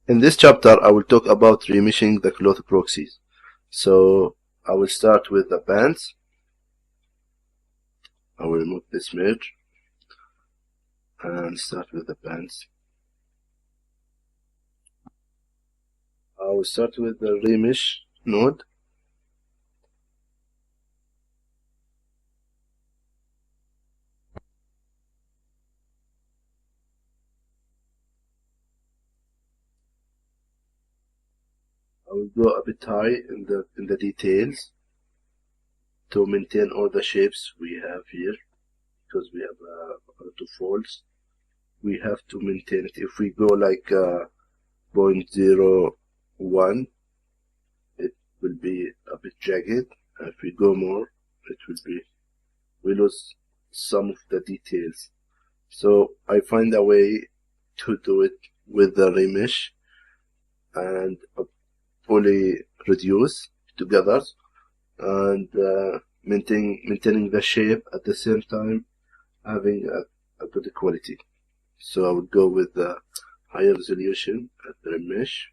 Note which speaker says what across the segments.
Speaker 1: In this chapter, I will talk about remeshing the cloth proxies. So I will start with the bands. I will remove this merge and start with the bands. I will start with the remesh node. I will go a bit high in the details to maintain all the shapes we have here, because we have a lot of folds. We have to maintain it. If we go like 0.01, it will be a bit jagged. If we go more, it will be, we lose some of the details. So I find a way to do it with the remesh and fully reduce together, and maintaining the shape at the same time, having a good quality. So I would go with the higher resolution at the remesh.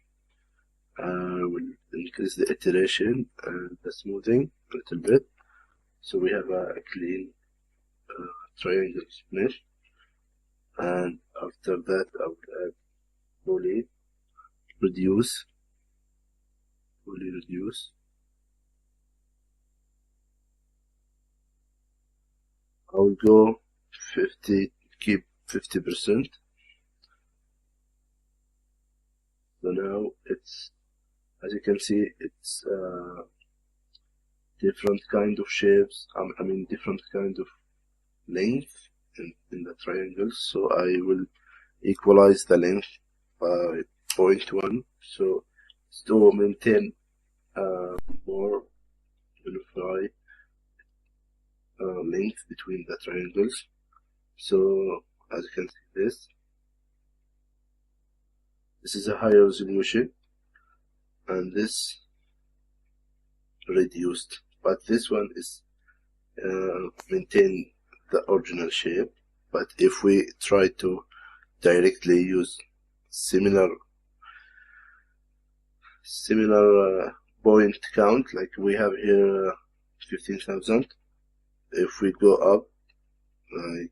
Speaker 1: I will increase the iteration and the smoothing a little bit, so we have a clean triangle mesh. And after that, I will add fully reduce. I will go 50, keep 50%. So now it's, as you can see, it's different kind of shapes. I mean different kind of length in the triangles. So I will equalize the length by 0.1. So to maintain more unified length between the triangles. So as you can see, this is a higher resolution, and this reduced, but this one is maintain the original shape. But if we try to directly use similar point count, like we have here 15,000, if we go up like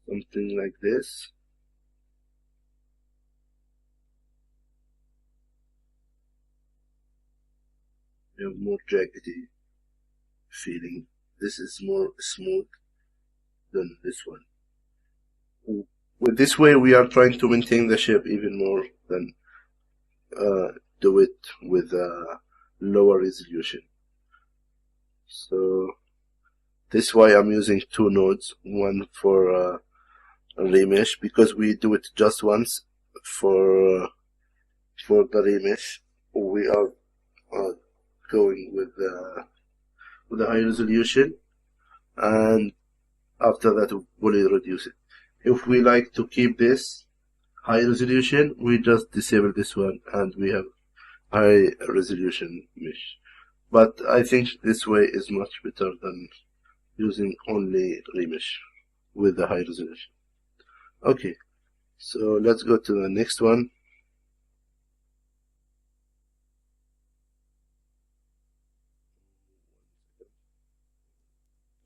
Speaker 1: something like this, you have more jaggedy feeling. This is more smooth than this one. With this way, we are trying to maintain the shape even more than do it with a lower resolution. So this is why I'm using two nodes, one for remesh, because we do it just once for the remesh. We are going with the high resolution, and after that we'll reduce it. If we like to keep this high resolution, we just disable this one and we have high resolution mesh. But I think this way is much better than using only remesh with the high resolution. Okay, so let's go to the next one.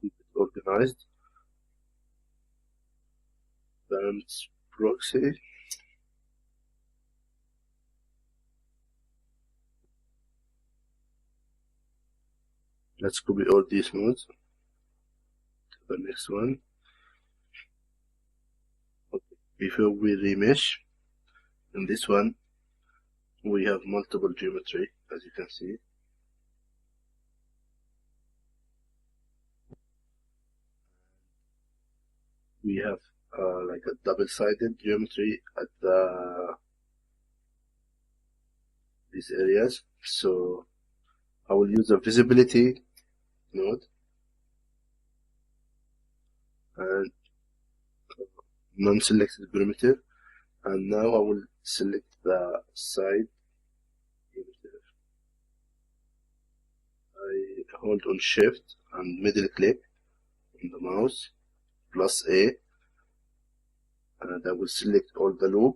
Speaker 1: Keep it organized. Bands proxy. Let's copy all these nodes to the next one. Okay. Before we remesh, in this one we have multiple geometry, as you can see. We have like a double-sided geometry at these areas. So I will use a visibility node and non-selected perimeter, and now I will select the side perimeter. hold on shift and middle click on the mouse plus A, and I will select all the loop.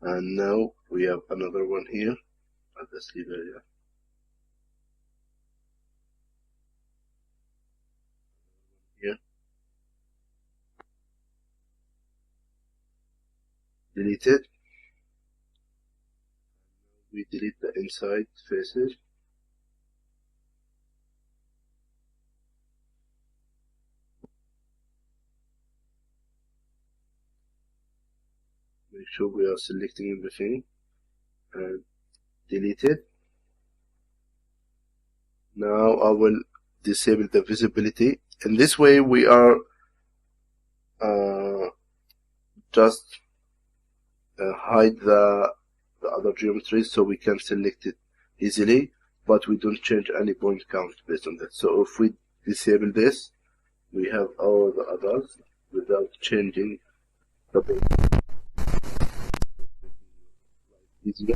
Speaker 1: And now we have another one here at the sleeve area. Here. Delete it. We delete the inside faces. Make sure we are selecting everything and delete it. Now I will disable the visibility. In this way we are just hide the other geometry so we can select it easily, but we don't change any point count based on that. So if we disable this, we have all the others without changing the point. Easier.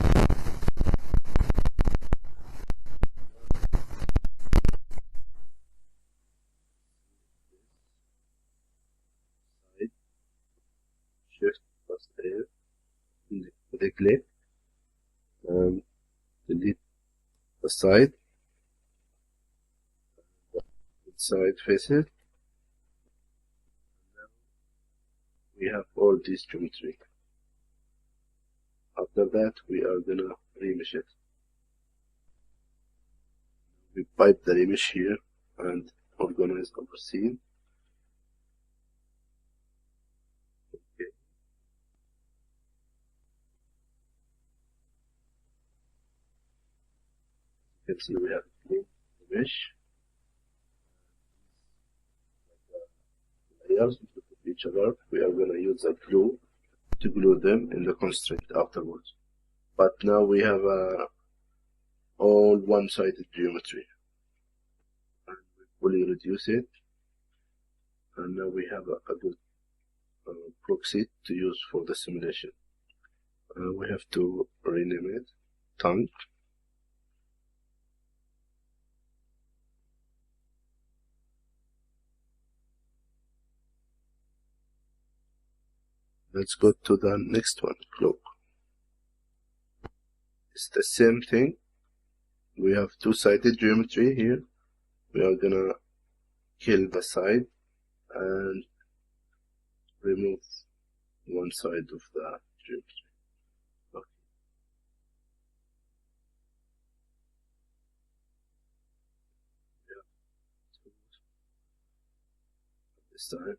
Speaker 1: Shift plus A, the click, and delete the side, inside faces. Now we have all these geometry. After that, we are gonna remesh it. We pipe the remesh here and organize our scene. Okay. You can see we have clean mesh. Layers on top of each other. We are gonna use a glue to glue them in the constraint afterwards. But now we have all one-sided geometry, and we fully reduce it, and now we have a good proxy to use for the simulation. We have to rename it tongue. Let's go to the next one, cloak. It's the same thing. We have two-sided geometry here. We are gonna kill the side and remove one side of the geometry. Okay. Yeah. This time.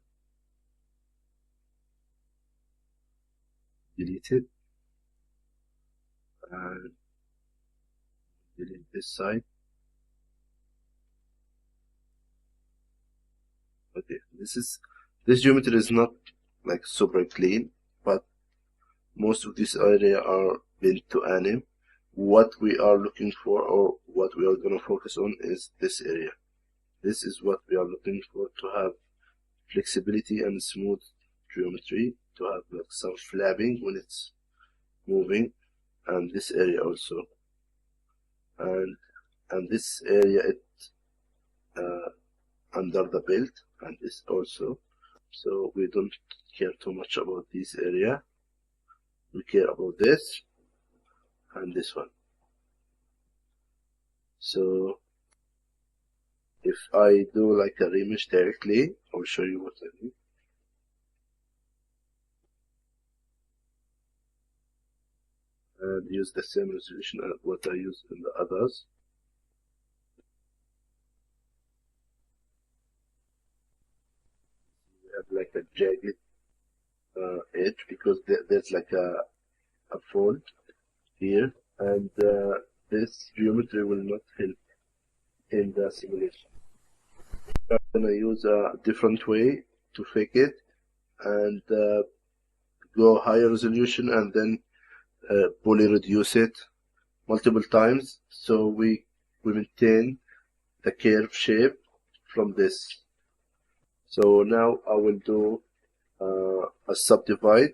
Speaker 1: Delete it and delete this side. Okay, this geometry is not like super clean, but most of this area are bent to anim. What we are looking for, or what we are gonna focus on, is this area. This is what we are looking for, to have flexibility and smooth geometry, to have like some flapping when it's moving, and this area also, and this area it under the belt, and this also. So we don't care too much about this area. We care about this and this one. So if I do like a remesh directly, I'll show you what I mean. And use the same resolution as what I use in the others. We have like a jagged edge because there's like a fold here, and this geometry will not help in the simulation. I'm gonna use a different way to fake it and go higher resolution, and then fully reduce it multiple times, so we maintain the curve shape from this. So now I will do a subdivide.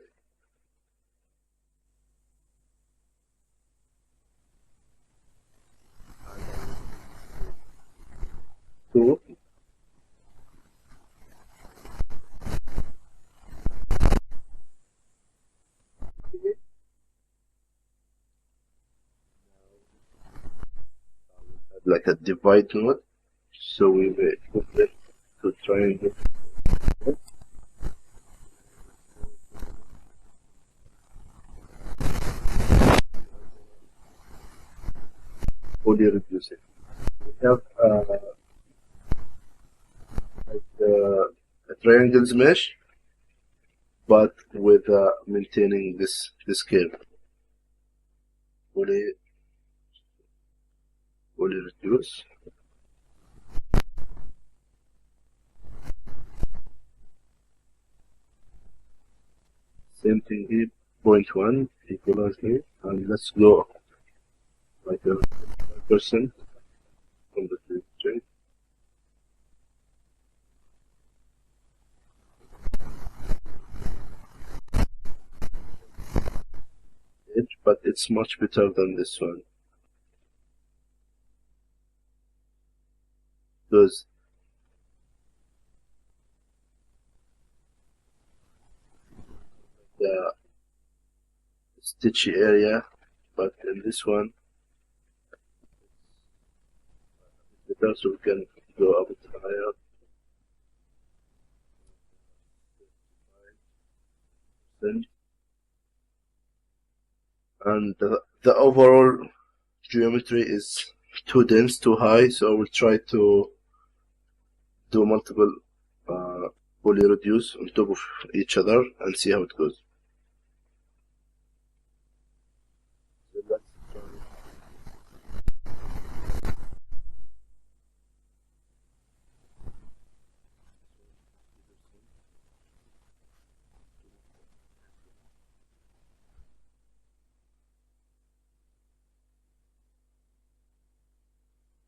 Speaker 1: like a divide node. So we will put it to triangle. Fully reduce it. We have a triangles mesh, but with maintaining this curve. Fully reduce. Same thing here. 0.1 equals here, and let's go like a percent from the trade. But it's much better than this one, because the stitchy area, but in this one better, so we can go a bit higher. And the overall geometry is too dense, too high, so we'll try to do multiple poly reduce on top of each other and see how it goes.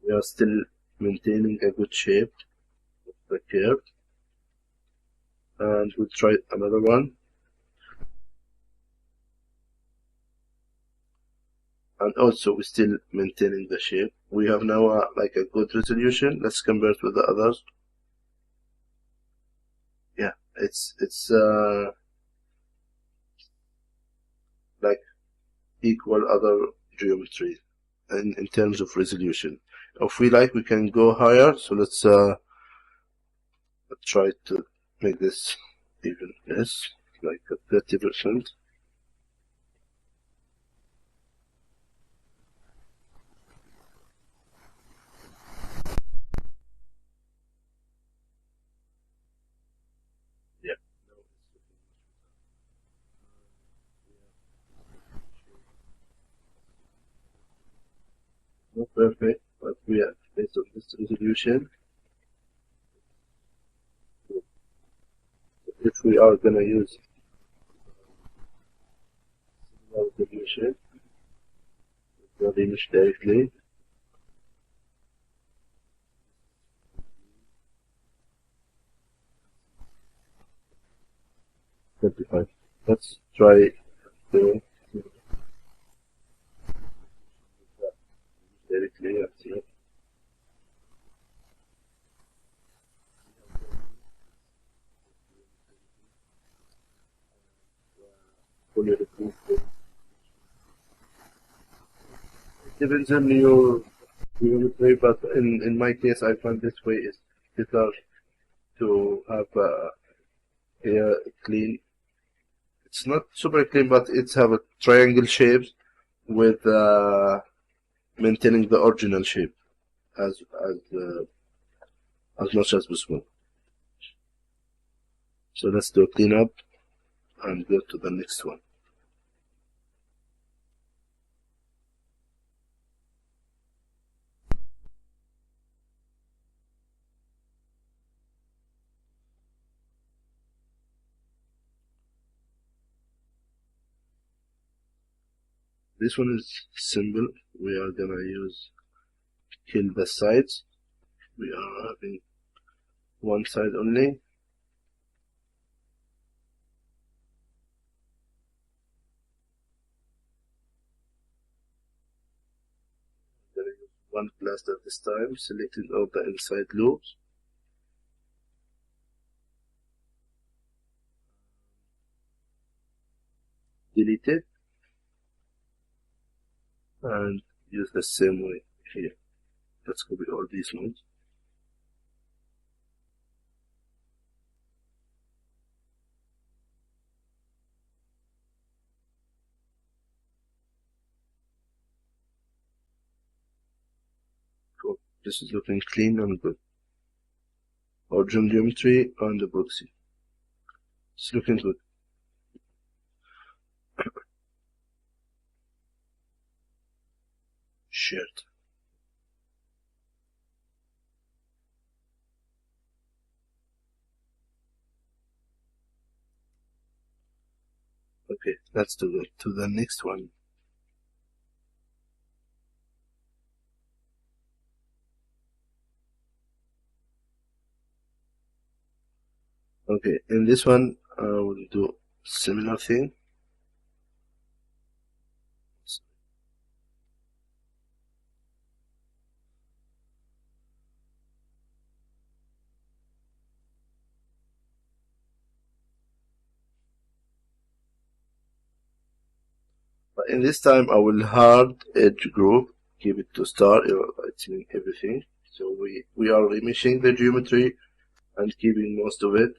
Speaker 1: We are still maintaining a good shape of the curve, and we'll try another one. And also we're still maintaining the shape. We have now like a good resolution. Let's compare it with the others. Yeah, it's like equal other geometry in terms of resolution. If we like, we can go higher. So let's try to make this even less, like 30%. Yeah. Not perfect, but we are based on this resolution. If we are gonna use similar resolution, the image directly. 35. Let's try to directly and see. Fully reduce it. It depends on your geometry, but in my case, I find this way is better to have hair clean. It's not super clean, but it's have a triangle shapes with maintaining the original shape as much as possible. So let's do a cleanup and go to the next one. This one is simple. We are gonna use kill the sides. We are having one side only. Gonna use one plaster this time, selecting all the inside loops. Delete it and use the same way here. Let's copy all these ones. Cool. This is looking clean and good. Our geometry and the proxy. It's looking good. Shared. Okay, let's do it to the next one. Okay, in this one, I will do similar thing. But in this time, I will hard edge group, keep it to star, it's in everything. So we are remeshing the geometry and keeping most of it.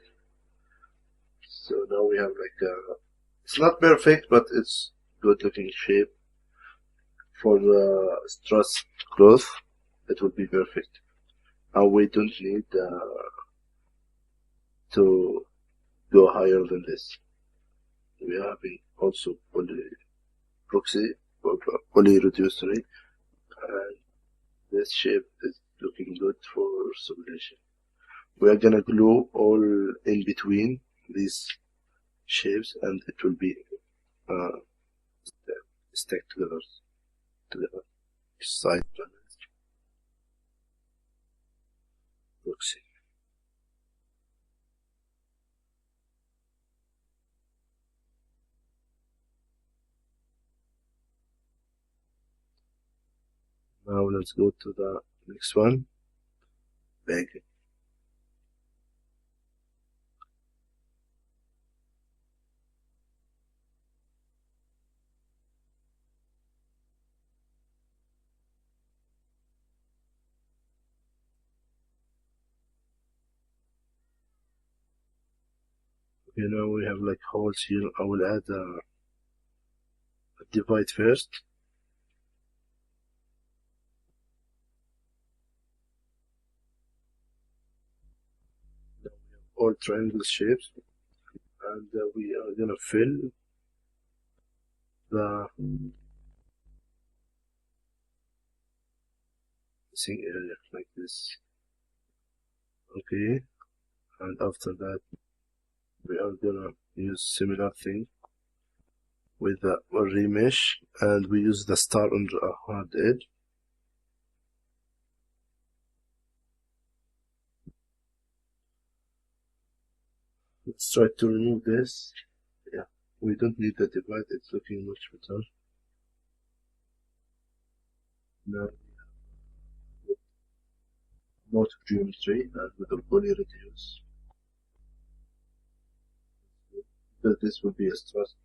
Speaker 1: So now we have like it's not perfect, but it's good looking shape for the stress growth. It will be perfect. And we don't need to go higher than this. We are having also proxy or poly reducer, and this shape is looking good for simulation. We are gonna glue all in between these shapes, and it will be uh, stacked together. Side panels, proxy. Now let's go to the next one. Bag. Okay, now we have like holes here. I will add a divide first. Now we have all triangle shapes, and we are gonna fill the missing area like this. Okay, and after that we are gonna use similar thing with the remesh, and we use the star on the hard edge. Let's try to remove this. Yeah, we don't need the divide, it's looking much better. Now note of geometry and with the poly reduce. That this will be a stress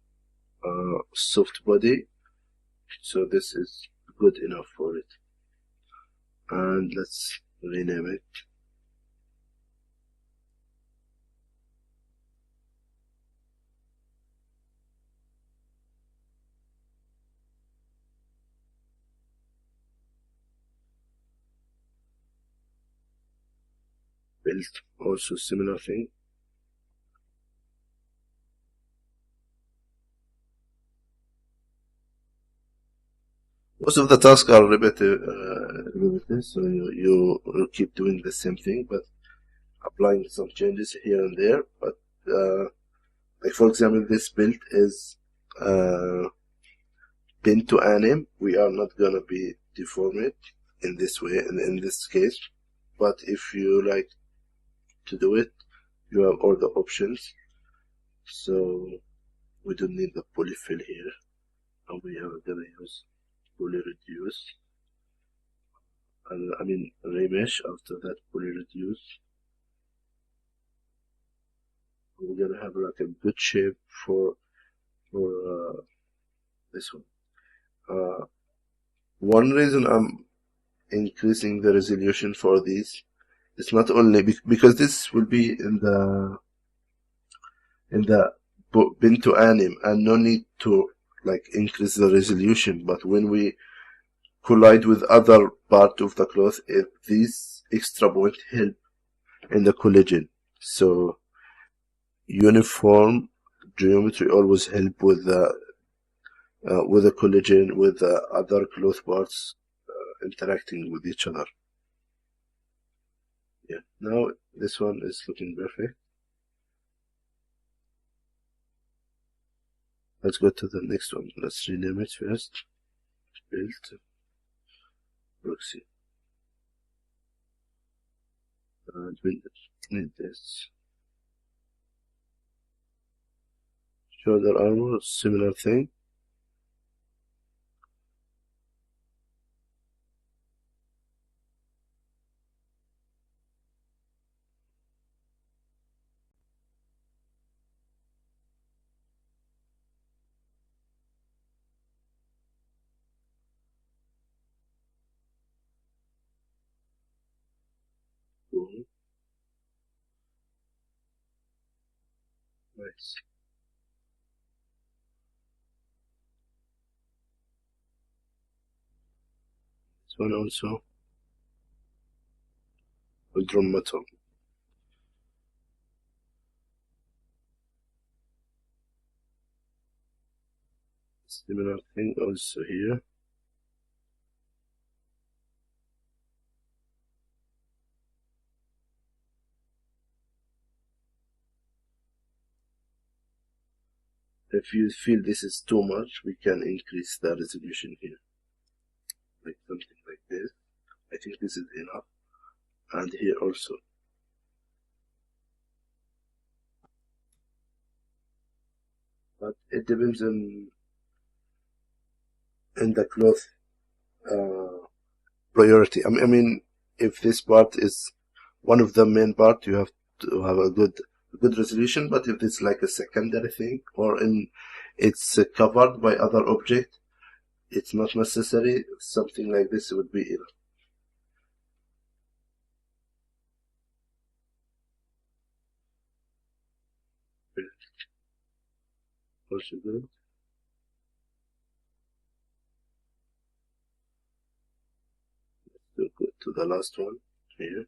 Speaker 1: soft body, so this is good enough for it. And let's rename it. Build also similar thing. Most of the tasks are repetitive, so you keep doing the same thing, but applying some changes here and there. But like for example, this build is pin to anim. We are not gonna be deform it in this way, in this case. But if you like to do it, you have all the options. So we don't need the polyfill here, and we are gonna use poly reduce. And I mean remesh after that poly reduce. We're gonna have like a good shape for this one. One reason I'm increasing the resolution for these. It's not only because this will be in the bin to anim, and no need to like increase the resolution. But when we collide with other part of the cloth, these extra point help in the collision. So uniform geometry always help with the collision with the other cloth parts interacting with each other. Yeah, now this one is looking perfect. Let's go to the next one. Let's rename it first. Build proxy. And we need this. Shoulder armor, similar thing. Nice. This one also. Drum metal. Similar thing also here. If you feel this is too much, we can increase the resolution here. Like something like this. I think this is enough. And here also. But it depends on the cloth priority. I mean, if this part is one of the main part, you have to have a good resolution. But if it's like a secondary thing, or it's covered by other object, it's not necessary. Something like this would be enough. Also good. Let's go to the last one here.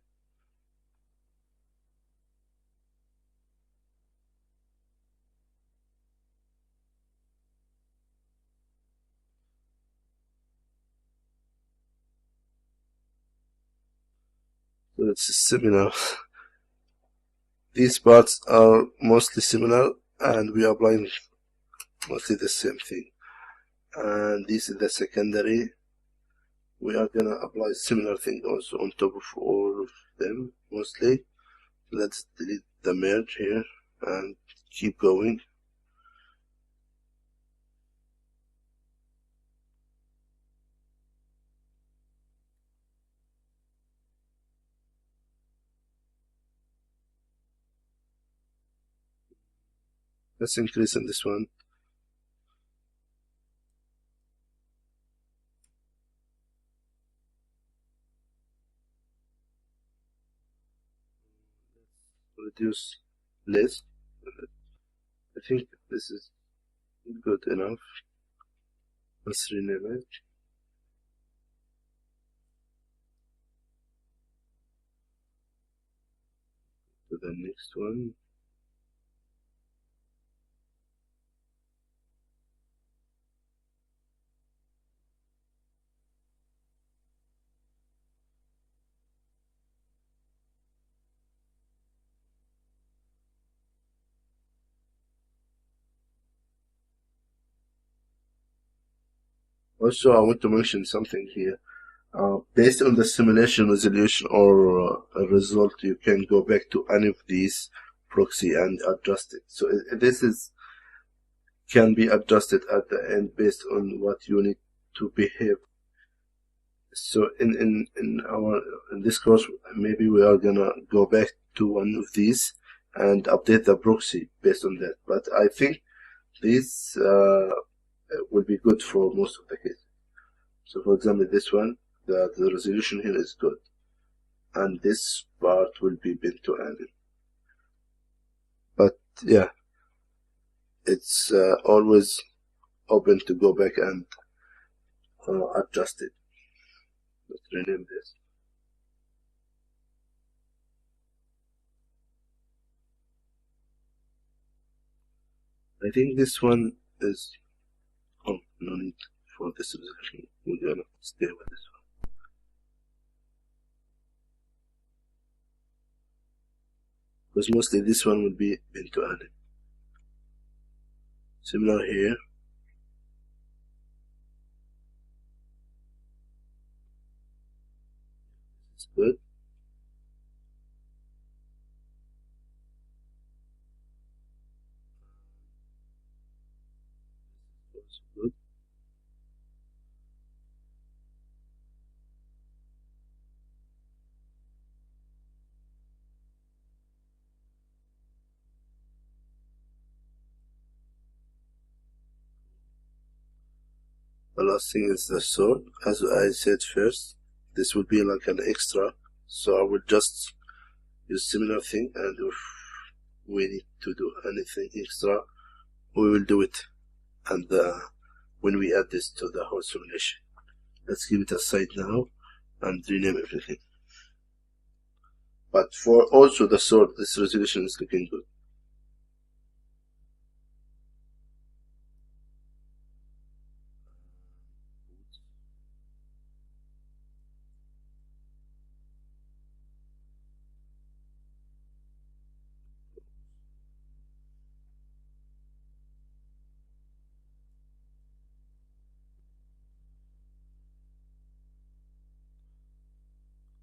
Speaker 1: So it's similar. These parts are mostly similar, and we are applying mostly the same thing. And this is the secondary. We are gonna apply similar thing also on top of all of them mostly. Let's delete the merge here and keep going. Let's increase in this one. Reduce less. I think this is good enough. Let's rename it. To the next one. Also, I want to mention something here. Based on the simulation resolution or result, you can go back to any of these proxy and adjust it. So this can be adjusted at the end based on what you need to behave. So in this course, maybe we are gonna go back to one of these and update the proxy based on that. But I think this will be good for most of the cases. So for example, this one, the resolution here is good, and this part will be bent to angle. But yeah, it's always open to go back and adjust it. Let's rename this. I think this one is, oh, no need for this resolution. We're gonna stay with this one. Because mostly this one will be into angle. Similar here. It's good. Also good. The last thing is the sword. As I said first, this will be like an extra, so I will just use similar thing, and if we need to do anything extra, we will do it, and when we add this to the whole simulation. Let's give it aside now and rename everything. But for also the sword, this resolution is looking good.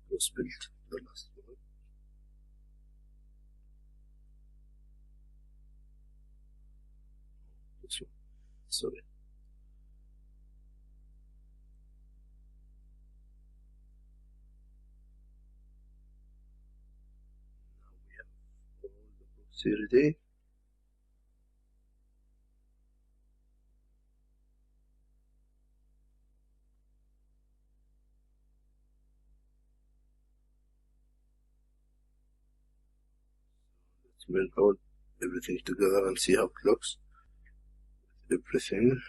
Speaker 1: Let's build the last one. This one. Sorry. Now we have all the books here ready. Let's build all everything together and see how it looks. Everything,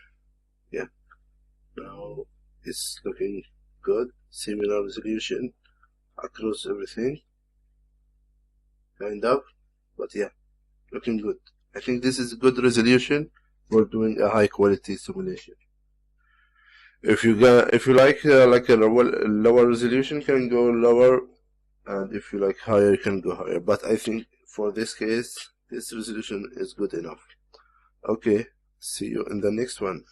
Speaker 1: yeah. Now it's looking good. Similar resolution across everything, kind of, but yeah, looking good. I think this is good resolution for doing a high quality simulation. If you like a lower resolution, can go lower, and if you like higher, you can go higher. But I think for this case, this resolution is good enough. Okay, see you in the next one.